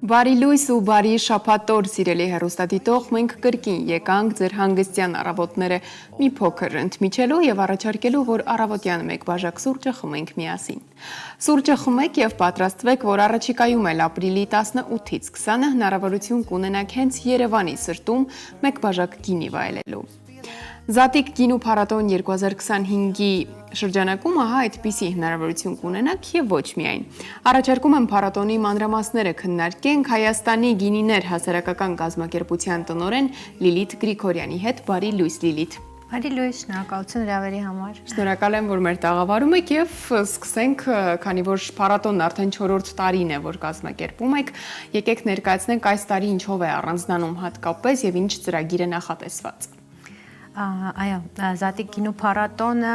Բարի լույս ու բարի շաբաթօր, սիրելի հեռուստադիտող, մենք կրկին եկանք ձեր հանգստյան առավոտները մի փոքր ընդմիջելու եւ առաջարկելու, որ առավոտյան մեկ բաժակ սուրճը խմենք միասին։ Սուրճը խմեք եւ պատրաստվեք, որ առաջիկայում էլ ապրիլի 18-ից 20-ը հնարավորություն կունենաք հենց Երևանի սրտում մեկ բաժակ գինի վայելելու։ Զատիկ գինու փառատոն 2025-ի շրջանակում ահա այդպիսի հնարավորություն կունենաք եւ ոչ միայն։ Առաջարկում եմ փառատոնի մանրամասները քննարկենք Հայաստանի գինիներ հասարակական կազմակերպության տնօրեն Լիլիթ Գրիգորյանի հետ։ Բարի լույս, Լիլիթ։ Բարի լույս, շնորհակալություն հրավերի համար։ Շնորհակալ եմ, որ մեր տաղավարում եք եւ սկսենք, քանի որ փառատոնն արդեն 4-րդ տարին է, որ կազմակերպում եք, եկեք ներկայացնենք այս տարի ինչով է առանձնանում հատկապես եւ ինչ ծրագիր է նախատեսված։ Այո, Զատիկ գինու փառատոնը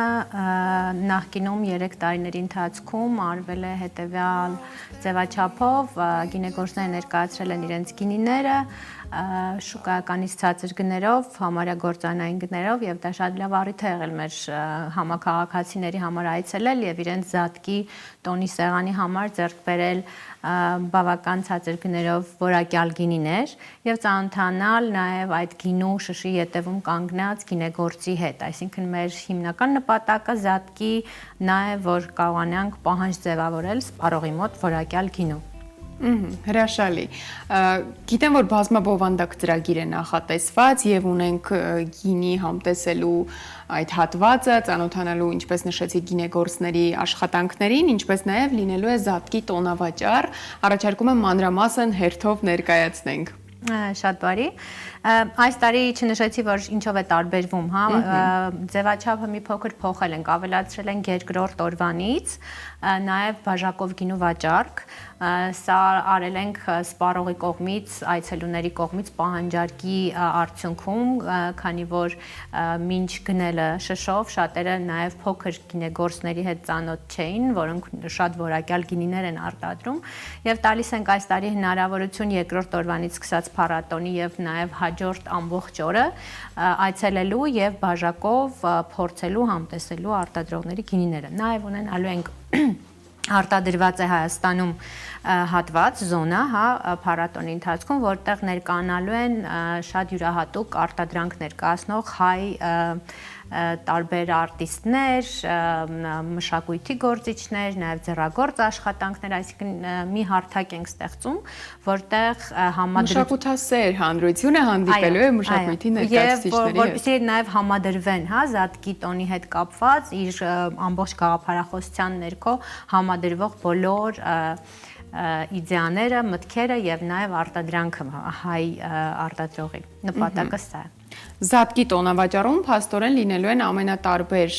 նախկինում 3 տարիների ընթացքում արվել է հետևյալ ձևաչափով, գինեգործները ներկայացրել են իրենց գինիները շուկայականից ցածր գներով, համարյա գործանային գներով եւ դա շատ լավ առիթ է եղել մեր համաքաղաքացիների համար այցելել եւ իրենց Զատկի տոնի սեղանի համար ձեռք բերել բավական ցածր գներով որակյալ գինիներ եւ ծանոթանալ նաեւ այդ գինու շշի ետևում կանգնած գինեգործի հետ, այսինքն մեր հիմնական նպատակը Զատկի նաեւ որ կարողանանք պահանջ ձևավորել սպառողի մոտ որակյալ գինու։ Հրաշալի։ Գիտեմ, որ բազմաբովանդակ ծրագիր է նախատեսված եւ ունենք գինի համտեսելու այդ հատվածը, ծանոթանալու, ինչպես նշեցի, գինեգործների աշխատանքներին, ինչպես նաեւ լինելու է Զատկի տոնավաճառ, առաջարկում եմ մանրամասն հերթով ներկայացնենք։ Շատ բարի։ Այս տարի չնշեցի, որ ինչով է տարբերվում, հա, ձևաչափը մի փոքր փոխել ենք, ավելացրել ենք երկրորդ օրվանից, նաև բաժակով գինու վաճառք, սա արել ենք սպառողի կողմից, այցելուների կողմից պահանջարկի արդյունքում, քանի որ մինչ գնելը շշով շատերը նաև փոքր գինեգործների հետ ծանոթ չէին, որոնք շատ որակյալ գինիներ են արտադրում, եւ տալիս ենք այս տարի հնարավորություն երկրորդ օրվանից սկսած փառատոնի եւ նաեւ հաջորդ ամբողջ օրը այցելելու եւ բաժակով փորձելու համտեսելու արտադրողների գինիները։ Նաեւ ունենալու ենք արտադրված է Հայաստանում հատված, զոնա, հա, փառատոնի ընթացքում, որտեղ ներկայանալու են շատ յուրահատուկ արտադրանք ներկայացնող հայ տարբեր արտիստներ, մշակույթի գործիչներ, նաև ձեռագործ աշխատանքներ, այսինքն մի հարթակ ենք ստեղծում, որտեղ մշակութասեր հանրությունը հանդիպելու է մշակույթի ներկայացուցիչների հետ։ Եվ որպեսզի նաև համադրվեն, հա, Զատկի տոնի հետ կապված իր ամբողջ գաղափարախոսության ներքո համադրվող բոլոր իդեաները, մտքերը եւ նաեւ արտադրանքը հայ արտադրողի նպատակը սա է։ Զատկի տոնավաճառում փաստորեն լինելու են ամենատարբեր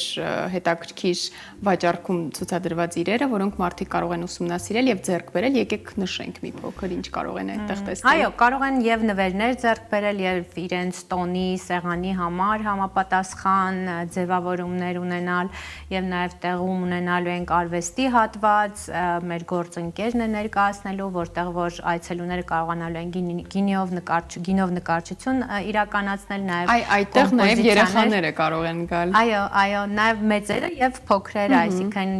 հետաքրքիր վաճառքում ցուցադրված իրերը, որոնք մարդիկ կարող են ուսումնասիրել եւ ձեռք բերել, եկեք նշենք մի փոքր ինչ կարող են այդտեղ տեսնել։ Այո, կարող են եւ նվերներ ձեռք բերել եւ իրենց տոնի, սեղանի համար համապատասխան ձևավորումներ ունենալ եւ նաեւ տեղում ունենալու են արվեստի հատված, մեր գործընկերն է ներկայացնելու, որտեղ որ այցելուները կարողանալու են գինով նկարչություն իրականացնել նաև այդտեղ նաև երեխաները կարող են գալ։ Այո, նաև մեծերը եւ փոքրերը, այսինքն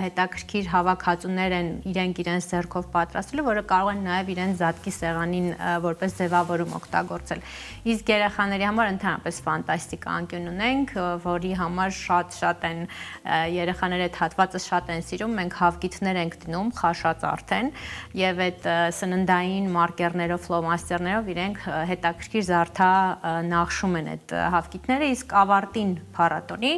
հետաքրքիր հավաքածուներ են իրենց ձեռքով պատրաստելու, որը կարող են նաև իրենց Զատկի սեղանին որպես ձևավորում օգտագործել։ Իսկ երեխաների համար ընդհանրապես ֆանտաստիկ անկյուն ունենք, որի համար շատ են երեխաները այդ հատվածը շատ են սիրում, մենք հավկիթներ ենք դնում, խաշած արդեն, եւ այդ սննդային մարկերներով, ֆլոմաստերներով իրենք հետաքրքիր զարդա նախշում են այդ հավկիթները, իսկ ավարտին փառատոնի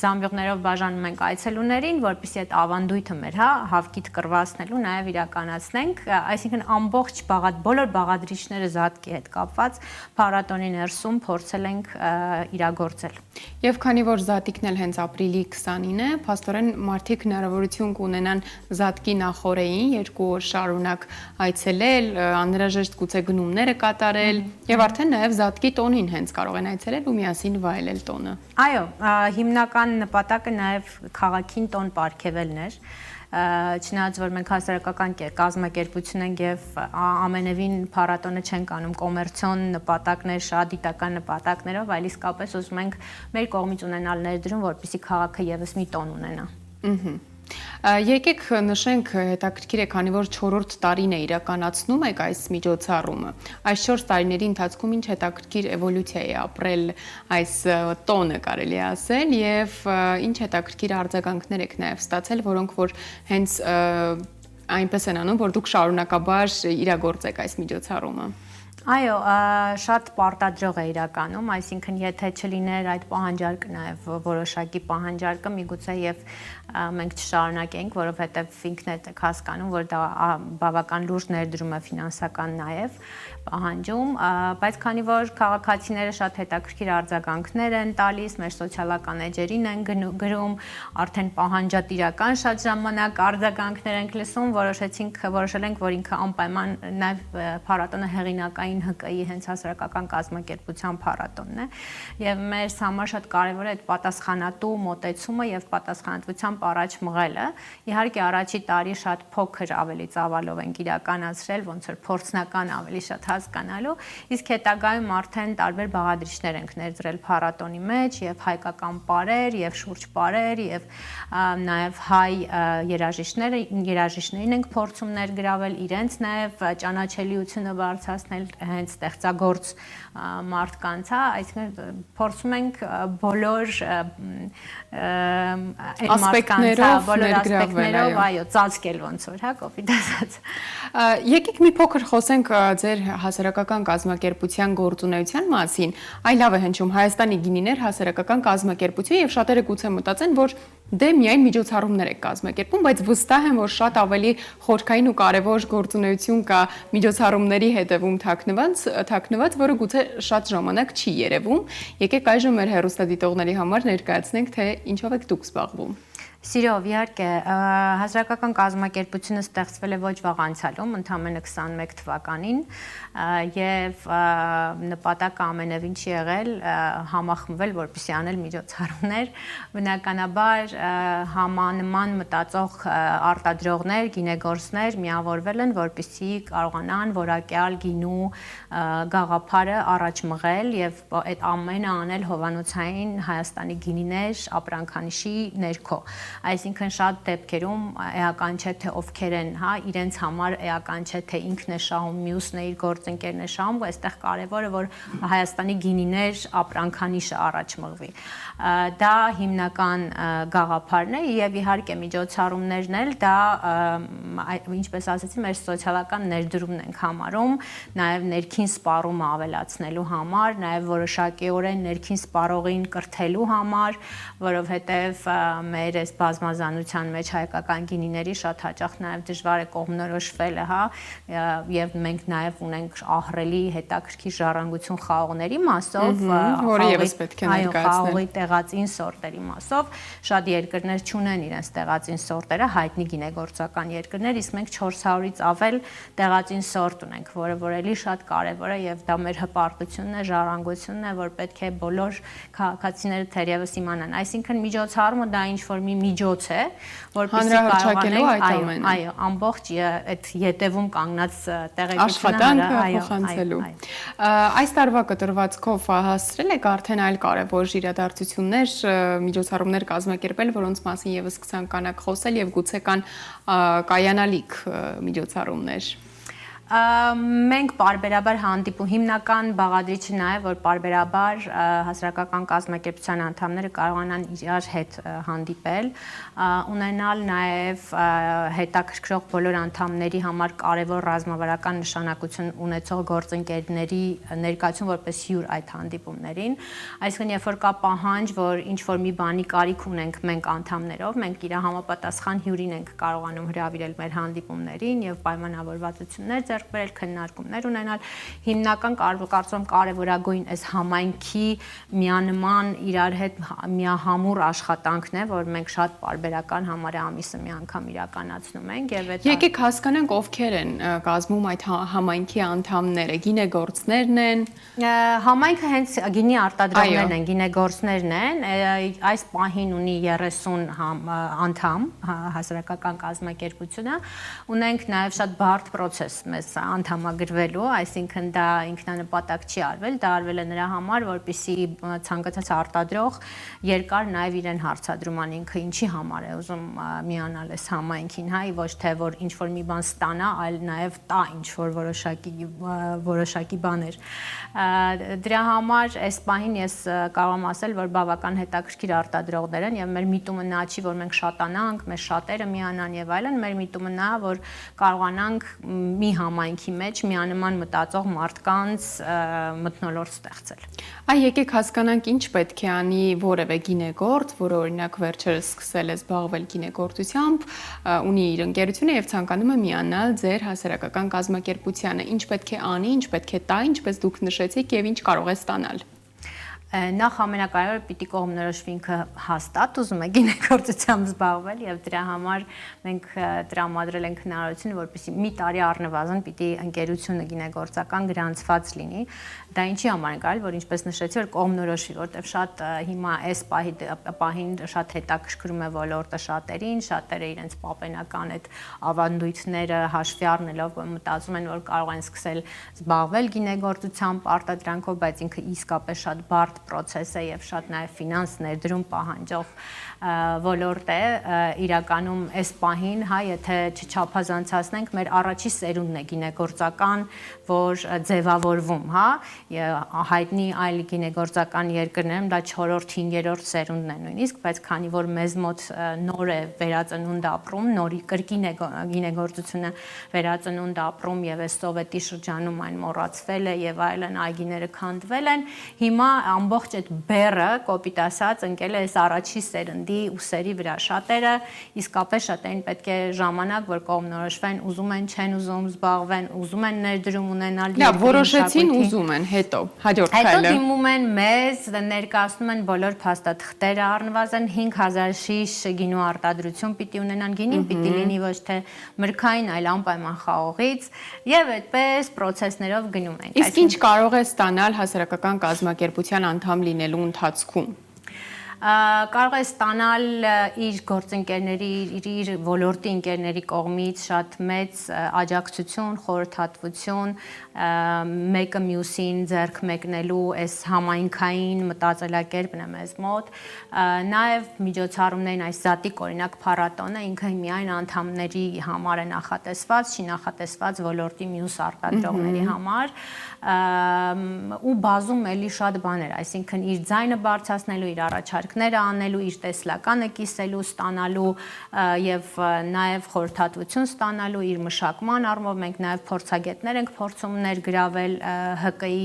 զամբյուղներով բաժանում ենք այցելուներին, որպեսզի այդ ավանդույթը մեր, հա, հավկիթ կռվացնելու նաև իրականացնենք, այսինքն ամբողջ բոլոր բաղադրիչները Զատկի հետ կապված փառատոնի ներսում փորձել ենք իրագործել։ Եվ քանի որ Զատիկն էլ հենց ապրիլի 20-ին է, փաստորեն մարդիկ հնարավորություն կունենան Զատկի նախօրեին 2 օր շարունակ այցելել, անհրաժեշտ գուցե գնումները կատարել եւ արդեն նաեւ Զատկի տոնին հենց կարող են այցելել ու միասին վայելել տոնը։ Այո, հիմնական նպատակը նաեւ քաղաքին տոն պարգևելն էր։ Չնայած որ մենք հասարակական կազմակերպություն ենք եւ ամենևին փառատոնը չենք անում կոմերցիոն նպատակներ, շատ դիտական նպատակներով, այլ իսկապես ուզում ենք մեր կողմից ունենալ ներդրում, որպեսզի քաղաքը եւս մի տոն ունենա։ Եկեք նշենք հետաքրքիր է, քանի որ 4-րդ տարին է իրականացնում եք այս միջոցառումը։ Այս 4 տարիների ընթացքում ինչ հետաքրքիր էվոլյուցիա է ապրել այս տոնը, կարելի է ասել, եւ ինչ հետաքրքիր արձագանքներ եք նաեւ ստացել, որոնք որ հենց այնպես են անում, որ դուք շարունակաբար իրագործեք այս միջոցառումը։ Այո, շատ պարտադրող է իրականում, այսինքն եթե չլիներ այդ պահանջարկը, նաև որոշակի պահանջարկը, միգուցե եւ մենք չշարունակենք, որովհետեւ ինքներդ եք հասկանում, որ դա բավական լուրջ ներդրում է ֆինանսական նաև պահանջում, բայց քանի որ քաղաքացիները շատ հետաքրքիր արձագանքներ են տալիս, մեր սոցիալական էջերին են գրում, արդեն պահանջատիրական շատ ժամանակ արձագանքներ ենք լսում, որոշել ենք, որ ինքը անպայման նաև փառատոնը հեղինակային ՀԿ-ի հենց հասարակական կազմակերպության փառատոնն է եւ մեր համար շատ կարեւոր է այդ պատասխանատու մոտեցումը եւ պատասխանատվությամբ առաջ մղելը։ Իհարկե առաջի տարի շատ փոքր ավելի ծավալով ենք իրականացրել, ոնց որ փորձնական ավելի շատ հասկանալու, իսկ հետագայում արդեն տարբեր բաղադրիչներ ենք ներդրել փառատոնի մեջ եւ հայկական պարեր եւ շուրջ պարեր եւ նաեւ հայ երաժիշտներին ենք փորձում ներգրավել, իրենց նաեւ ճանաչելիությունը բարձրացնել հենց ստեղծագործ մարդկանց, այսինքն փորձում ենք բոլոր ասպեկտներով բոլոր ասպեկտներով, այո, ծածկել ոնց որ, հա, կոպիտ ասած։ Եկեք մի փոքր խոսենք ձեր հասարակական կազմակերպության գործունեության մասին, այ լավ է հնչում Հայաստանի գինիներ հասարակական կազմակերպություն եւ շատերը գուցե մտածեն, որ դե միայն միջոցառումներ եք կազմակերպում, բայց վստահ եմ, որ շատ ավելի խորքային ու կարևոր գործունեություն կա միջոցառումների հետևում թաքնված, որը գուցե շատ ժամանակ չի երևում։ Եկեք այժմ մեր հեռուստադիտողների համար ներկայացնենք, թե ինչով եք դուք զբաղվում։ Սիրով, իհարկե, հասարակական կազմակերպությունը ստեղծվել է ոչ վաղ անցյալում, ընդամենը 21 թվականին եւ նպատակը ամենևին չի եղել համախմբվել, որպեսզի անել միջոցառումներ, բնականաբար համանման մտածող արտադրողներ, գինեգործներ միավորվել են, որպեսզի կարողանան որակյալ գինու գաղափարը առաջ մղել եւ այդ ամենը անել հովանոցային Հայաստանի գինիներ ապրանքանիշի ներքո։ Այսինքն շատ դեպքերում էական չէ թե ովքեր են, հա, իրենց համար էական չէ թե ինքն է շահում, մյուսն է իր գործընկերն է շահում, այստեղ կարևորը որ Հայաստանի գինիներ ապրանքանիշը առաջ մղվի։ Դա հիմնական գաղափարն է եւ իհարկե միջոցառումներն էլ դա ինչպես ասացի, մեր սոցիալական ներդրումն ենք համարում, նաեւ ներքին սպառումը ավելացնելու համար, նաեւ որոշակիորեն ներքին սպառողին կրթելու համար, որովհետեւ մեր այս բազմազանության մեջ հայկական գինիների շատ հաճախ նաև դժվար է կողմնորոշվելը, հա, եւ մենք նաև ունենք ահռելի հետաքրքիր ժառանգություն խաղողների մասով, որը եւս պետք է ներկայացնել։ Խաղողի տեղածին սորտերի մասով, շատ երկրներ չունեն իրենց տեղածին սորտերը, հայտնի գինեգործական երկրներ, իսկ մենք 400-ից ավել տեղածին սորտ ունենք, որը որ էլի շատ կարեւոր է եւ դա մեր հպարտությունն է, ժառանգությունն է, որ պետք է բոլոր քաղաքացիները թերևս իմանան։ Այսինքն միջոցառումը դա ինչ որ մի միջոց է, որպեսզի կարողանենք այո, ամբողջ այդ յետևում կանգնած տեղեկությունը փոխանցելու։ Այս տարվա կտրվածքով հասցրել եք արդեն այլ կարևոր իրադարձություններ, միջոցառումներ կազմակերպել, որոնց մասին եւս կցանկանաք խոսել եւ գուցե կան կայանալիք միջոցառումներ։ Մենք պարբերաբար հանդիպում, հիմնական բաղադրիչը նա է, որ պարբերաբար հասարակական կազմակերպության անդամները կարողանան իրար հետ հանդիպել, ունենալ նաև հետաքրքրող բոլոր անդամների համար կարևոր ռազմավարական նշանակություն ունեցող գործընկերների ներկայացում որպես հյուր այդ հանդիպումներին, այսինքն երբ որ կա պահանջ, որ ինչ որ մի բանի կարիք ունենք մենք անդամներով, մենք իր համապատասխան հյուրին ենք կարողանում հրավիրել մեր հանդիպումներին եւ պայմանավորվածություններ բերել քննարկումներ ունենալ, հիմնական կարծում կարևորագույն այս համայնքի միանման իրար հետ միահամուռ աշխատանքն է, որ մենք շատ պարբերական համարյա ամիսը մի անգամ իրականացնում ենք եւ այդ Եկեք հասկանանք ովքեր են կազմում այդ համայնքի անդամները, գինեգործներն են։ Համայնքը հենց գինի արտադրողներն են, գինեգործներն են, այս պահին ունի 30 անդամ հասարակական կազմակերպությունը, ունենք նաեւ շատ բարդ process մեզ անդամագրվելու, այսինքն դա ինքնանպատակ չի արվել, դա արվել է նրա համար, որպեսզի ցանկացած արտադրող երկար նաև իրեն հարցադրում անի ինքը ինչի համար է ուզում միանալ այս համայնքին, հա, ոչ թե որ ինչ որ մի բան ստանա, այլ նաև տա ինչ որ որոշակի բաներ։ Դրա համար այս պահին ես կարող եմ ասել, որ բավական հետաքրքիր արտադրողներ են եւ մեր միտումը նա չի, որ մենք շատանանք, մեր շատերը միանան եւ այլն, մեր միտումը նա, որ կարողանանք մի համայնքի մեջ միանման մտածող մարդկանց մթնոլորտ ստեղծել։ Այ եկեք հասկանանք ինչ պետք է անի որևէ գինեգործ, որը օրինակ վերջերս սկսել է զբաղվել գինեգործությամբ, ունի իր ընկերությունը եւ ցանկանում է միանալ ձեր հասարակական կազմակերպությանը, ինչ պետք է անի, ինչ պետք է տա, ինչպես դուք նշեցիք եւ ինչ կարող է ստանալ։ Նախ ամենակարևորը պիտի կողմնորոշվի ինքը հաստատ ուզում է գինեգործությամբ զբաղվել եւ դրա համար մենք տրամադրել ենք հնարավորություն, որպեսզի մի տարի առնվազն պիտի ընկերությունը գինեգործական գրանցված լինի։ Դա ինչի համար են կարելի, որ ինչպես նշեցի, որ կողմնորոշվի, որտեղ շատ հիմա այս պահին շատ հետաքրքրում է ոլորտը շատերին, շատերը իրենց պապենական այդ ավանդույթները հաշվի առնելով մտածում են, որ կարող են սկսել զբաղվել գինեգործությամբ, արտադրանքով, բայց ինքը իսկապես շատ բարդ process է եւ շատ նաեւ ֆինանս ներդրում պահանջող ոլորտ է իրականում այս պահին, հա, եթե չչափազանցացնենք, մեր առաջի սերունդն է գինեգործական, որ ձևավորվում, հա, հայտնի այլ գինեգործական երկրներում դա 4-րդ, 5-րդ սերունդն է նույնիսկ, բայց քանի որ մեզ մոտ նոր է վերածնունդ ապրում, նորի կրկին է գինեգործությունը վերածնունդ ապրում եւ այս սովետի շրջանում այն մոռացվել է եւ այլն այգիները քանդվել են, հիմա ամբողջ այդ բեռը կոպիտ ասած ընկել է այս առաջի սերնդի ուսերի վրա, շատերը իսկապես շատերին պետք է ժամանակ, որ կողմնորոշվեն, ուզում են, չեն ուզում զբաղվեն, ուզում են ներդրում ունենալ, լավ, որոշեցին, ուզում են, հետո հաջորդ քայլը։ Հետո դիմում են մեզ, ներկայացնում են բոլոր փաստաթղթերը, առնվազն 5000 շիշ գինու արտադրություն պիտի ունենան, գինին պիտի լինի ոչ թե մրգային, այլ անպայման խաղողից, եւ այդպես process-ներով գնում ենք։ Իսկ ինչ կարող է ստանալ հասարակական կազմակերպության անդամ լինելու ընթացքում։ Կարող է ստանալ իր գործընկերների, իր ոլորտի ընկերների կողմից շատ մեծ աջակցություն, խորհրդատվություն, մեկը մյուսին ձեռք մեկնելու այս համայնքային մտածելակերպն է մեզ մոտ, նաև միջոցառումներին այս զատիկ օրինակ փառատոնը ինքը միայն անդամների համար է նախատեսված, չի նախատեսված ոլորտի մյուս արտադրողների համար, ու բազում էլի շատ բաներ, այսինքն իր ձայնը բարձրացնելու, իր առաջարկները անելու, իր տեսլականը կիսելու, ստանալու եւ նաեւ խորհրդատվություն ստանալու, իր մշակման առումով մենք նաեւ փորձագետներ ենք փորձում ներգրավել ՀԿ-ի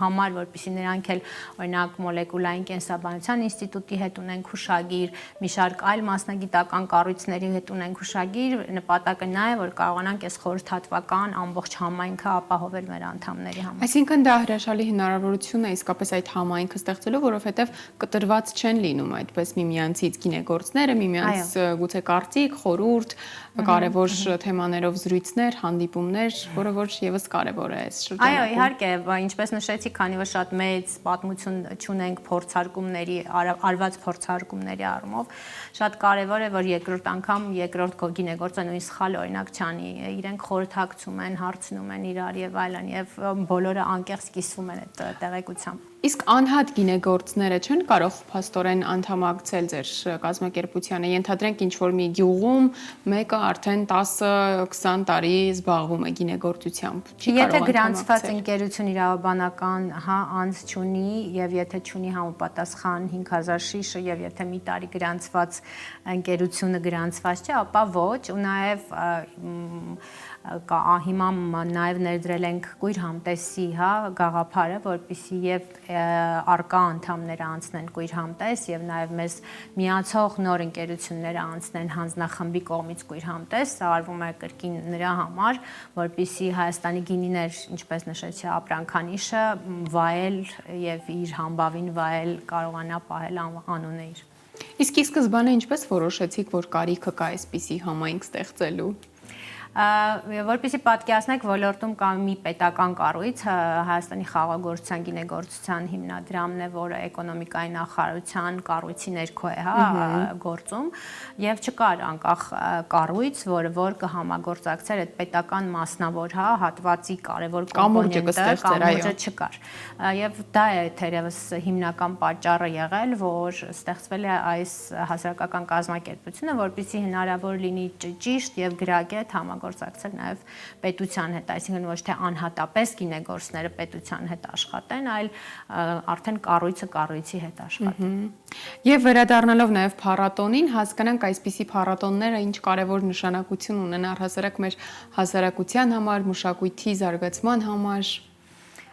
համար, որպեսզի նրանք էլ օրինակ մոլեկուլային կենսաբանության ինստիտուտի հետ ունենք հուշագիր, մի շարք այլ մասնագիտական կառույցների հետ ունենք հուշագիր, նպատակը նա է, որ կարողանանք այս խորհրդատվական ամբողջ համայնքը ապահովել մեր անդամների համար։ Այսինքն դա հրաշալի հնարավորություն է իսկապես այդ համայնքը ստեղծելու, որովհետև կտրված չեն լինում այդպես միմյանցից գինեգործները, միմյանց գուցե կարծիք, խորհուրդ, կարևոր թեմաներով զրույցներ, հանդիպումներ, որը որ եւս կարևոր է այս շրջանում։ Այո, իհարկե, ինչպես նշեցի, քանի որ շատ մեծ պատմություն ունենք փորձարկումների, արված փորձարկումների առումով, շատ կարևոր է, որ երկրորդ անգամ երկրորդ գինեգործը նույն սխալ օրինակ չանի, իրենք խորհրդակցում են, հարցնում են իրար եւ այլն եւ բոլորը անկեղծ կիսվում են այդ տեղեկությամբ։ Իսկ անհատ գինեգործները չեն կարող փաստորեն անդամակցել ձեր կազմակերպությանը, ենթադրենք ինչ որ մի գյուղում մեկը արդեն 10-20 տարի զբաղվում է գինեգործությամբ։ Եթե գրանցված ընկերություն իրավաբանական անձ չունի եւ եթե չունի համապատասխան 5000 շիշը եւ եթե մի տարի գրանցված ընկերությունը գրանցված չէ, ապա ոչ, ու նաեւ հիմա նաև ներդրել ենք կույր համտեսի գաղափարը, որպեսզի եւ արկա անդամները անցնեն կույր համտես եւ նաև մեզ միացող նոր ընկերությունները անցնեն հանձնախմբի կողմից կույր համտես, սա արվում է կրկին նրա համար, որպեսզի Հայաստանի գինիներ, ինչպես նշեցի, ապրանքանիշը վայել եւ իր համբավին վայել կարողանա պահել անունը իր։ Իսկ ի սկզբանե ինչպես որոշեցիք, որ կարիքը կա այսպիսի համայնք ստեղծելու։ Որպեսզի պատկերացնեք, ոլորտում կա մի պետական կառույց, Հայաստանի խաղաղագործության գինեգործության հիմնադրամն է, որը էկոնոմիկայի նախարարության կառույցի ներքո է, գործում, եւ չկար անկախ կառույց, որ կհամագործակցեր այդ պետական մասնավոր, հատվածի կարևոր կոմպոնենտը չկար։ Եվ դա է թերևս հիմնական պատճառը եղել, որ ստեղծվել է այս հասարակական կազմակերպությունը, որպեսզի հնարավոր լինի ճիշտ եւ գրագետ համագործակցել նաեւ պետության հետ, այսինքն ոչ թե անհատապես գինեգործները պետության հետ աշխատեն, այլ արդեն կառույցի հետ աշխատեն։ Եվ վերադառնալով նաեւ փառատոնին, հասկանանք այսպիսի փառատոնները ինչ կարևոր նշանակություն ունեն առհասարակ մեր հասարակության համար, մշակույթի զարգացման համար։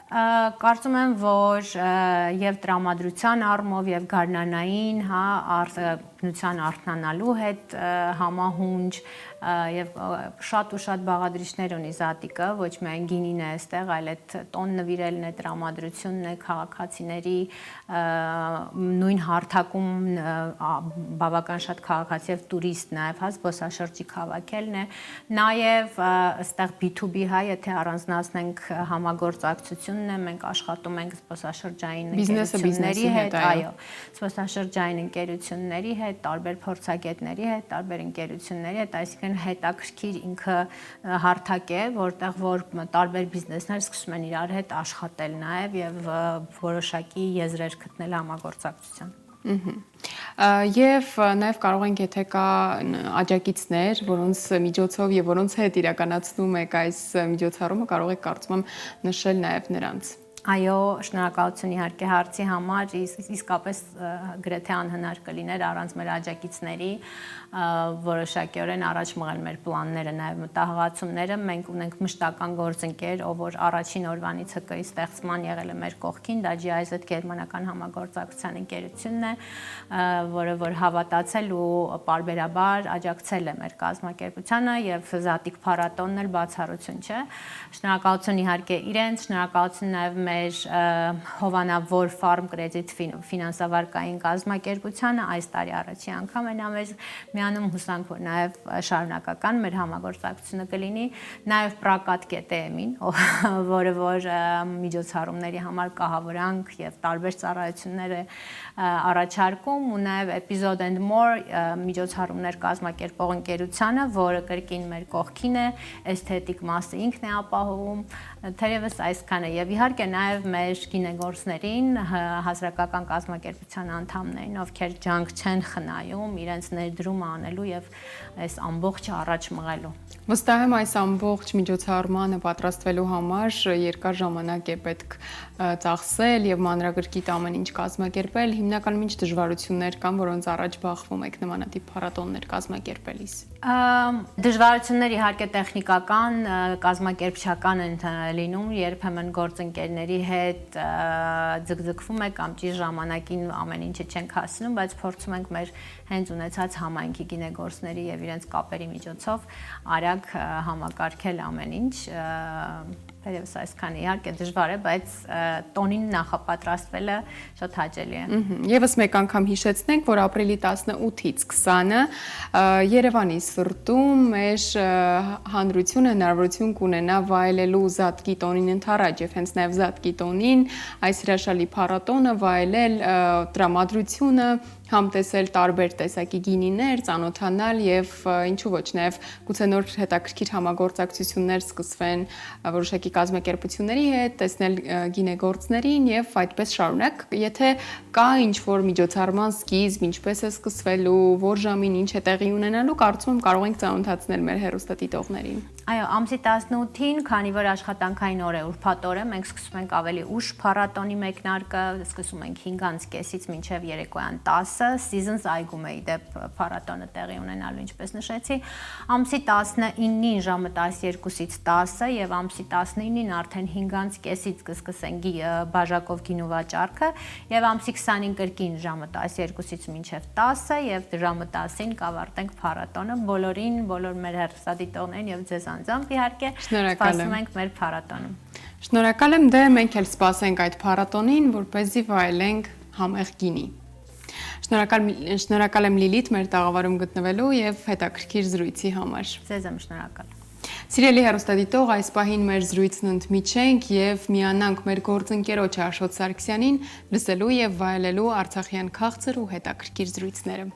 Կարծում եմ, որ եւ տրամադրության առումով եւ գարնանային, արտադրության արթնանալու հետ համահունչ եւ շատ ու շատ բաղադրիչներ ունի Զատիկը, ոչ միայն գինին է այստեղ, այլ այդ տոն նվիրելն է, տրամադրությունն է, քաղաքացիների նույն հարթակում բավական շատ քաղաքացի եւ տուրիստ նաեւ զբոսաշրջիկ հավաքելն է, նաեւ այստեղ B2B եթե առանձնացնենք համագործակցությունն է, մենք աշխատում ենք զբոսաշրջային ընկերությունների հետ, այո, զբոսաշրջային ընկերությունների հետ, տարբեր փորձագետների հետ, տարբեր ընկերությունների հետ, այսինքն հետաքրքիր ինքը հարթակ է, որտեղ որ տարբեր բիզնեսներ սկսում են իրար հետ աշխատել նաև եւ որոշակի եզրեր գտնել համագործակցության։ Եվ նաև կարող ենք, եթե կա աջակիցներ, որոնց միջոցով եւ որոնց հետ իրականացնում եք այս միջոցառումը, կարող եք կարծում եմ նշել նաև նրանց։ Այո, շնորհակալություն իհարկե հարցի համար, իսկապես գրեթե անհնար կլիներ առանց մեր աջակիցների որոշակիորեն առաջ մղել մեր պլանները, նաև մտահղացումները։ Մենք ունենք մշտական գործընկեր, ով որ առաջին օրվանից ՀԿ-ի ստեղծման եղել է մեր կողքին, դա GIZ գերմանական համագործակցության ընկերությունն է, որը որ հավատացել ու պարբերաբար աջակցել է մեր կազմակերպությանը եւ Զատիկ փառատոնն էլ բացառություն չէ։ Շնորհակալություն իհարկե իրենց, շնորհակալություն նաև մեր Հովանավոր Farm Credit ֆինանսավարկային կազմակերպությանը այս տարի առաջի անգամ են մեզ միանում, հուսանք որ նաև շարունակական մեր համագործակցությունը կլինի, նաև Պրակատ Կետեմին, որը որ միջոցառումների համար կահավորանք եւ տարբեր ծառայություններ է առաջարկում, ու նաև Episode and More միջոցառումներ կազմակերպող ընկերությանը, որը կրկին մեր կողքին է, էսթետիկ մասը ինքն է ապահովում, թերևս այսքանը եւ իհարկե նաև մեր գինեգործներին, հասարակական կազմակերպության անդամներին, ովքեր ջանք չեն խնայում իրենց ներդրումը անելու եւ այս ամբողջը առաջ մղելու։ Վստահ եմ այս ամբողջ միջոցառմանը պատրաստվելու համար երկար ժամանակ է պետք ծախսել եւ մանրակրկիտ ամեն ինչ կազմակերպել, հիմնականում ինչ դժվարություններ կան, որոնց առաջ բախվում եք նմանատիպ փառատոններ կազմակերպելիս։ Դժվարություններ իհարկե տեխնիկական, կազմակերպչական են լինում, երբեմն գործընկերների հետ ձգձգվում եք կամ ճիշտ ժամանակին ամեն ինչը չենք հասնում, բայց փորձում ենք մեր հենց ունեցած համայնքի գինեգործների եւ իրենց կապերի միջոցով արագ համակարգել ամեն ինչ։ Թերևս այսքան իհարկե դժվար է, բայց տոնին նախապատրաստվելը շատ հաճելի է։ Եվս մեկ անգամ հիշեցնենք, որ ապրիլի 18-ից 20-ը Երևանի սրտում մեր հանրությունը հնարավորություն կունենա վայելելու Զատկի տոնին ընդառաջ եւ հենց նաեւ Զատկի տոնին այս հրաշալի փառատոնը վայելել տրամադրությունը, համտեսել տարբեր տեսակի գինիներ, ծանոթանալ եւ ինչու ոչ նաեւ գուցե նոր հետաքրքիր համագործակցություններ սկսվեն որոշակի կազմակերպությունների հետ, տեսնել գինեգործներին եւ այդպես շարունակ։ Եթե կա ինչ-որ միջոցառման սկիզբ, ինչպես է սկսվելու, որ ժամին ինչ է տեղի ունենալու, կարծում եմ կարող ենք ծանոթացնել մեր հեռուստադիտողներին։ Այո, ամսի 18-ին, քանի որ աշխատանքային օր է, ուրբաթ օր է, մենք սկսում ենք ավելի ուշ փառատոնի մեկնարկը, սկսում ենք 5:30-ից մինչև երեկոյան 10-ը, Seasons այգում է իդեպ փառատոնը տեղի ունենալու, ինչպես նշեցի, ամսի 19-ին ժամը 12-ից 10-ը եւ ամսի 19-ին արդեն 5:30-ից կսկսենք բաժակով գինու վաճառքը եւ ամսի 20-ին կրկին ժամը 12-ից մինչև 10-ը եւ ժամը 10-ին կավարտենք փառատոնը բոլորին, բոլոր մեր հեռուստադիտողներին եւ ձեզ անձամբ իհարկե սպասում ենք մեր փառատոնում։ Շնորհակալ եմ, դե մենք էլ սպասենք այդ փառատոնին, որպեսզի վայելենք համեղ գինի։ Շնորհակալ եմ Լիլիթ մեր տաղավարում գտնվելու եւ հետաքրքիր զրույցի համար։ Ձեզ եմ շնորհակալ։ Սիրելի հեռուստադիտող, այս պահին մեր զրույցն ընդմիջենք եւ միանանք մեր գործընկերոջ Աշոտ Սարգսյանին լսելու եւ վայելելու արցախյան քաղցր ու հետաքրքիր զրույցները։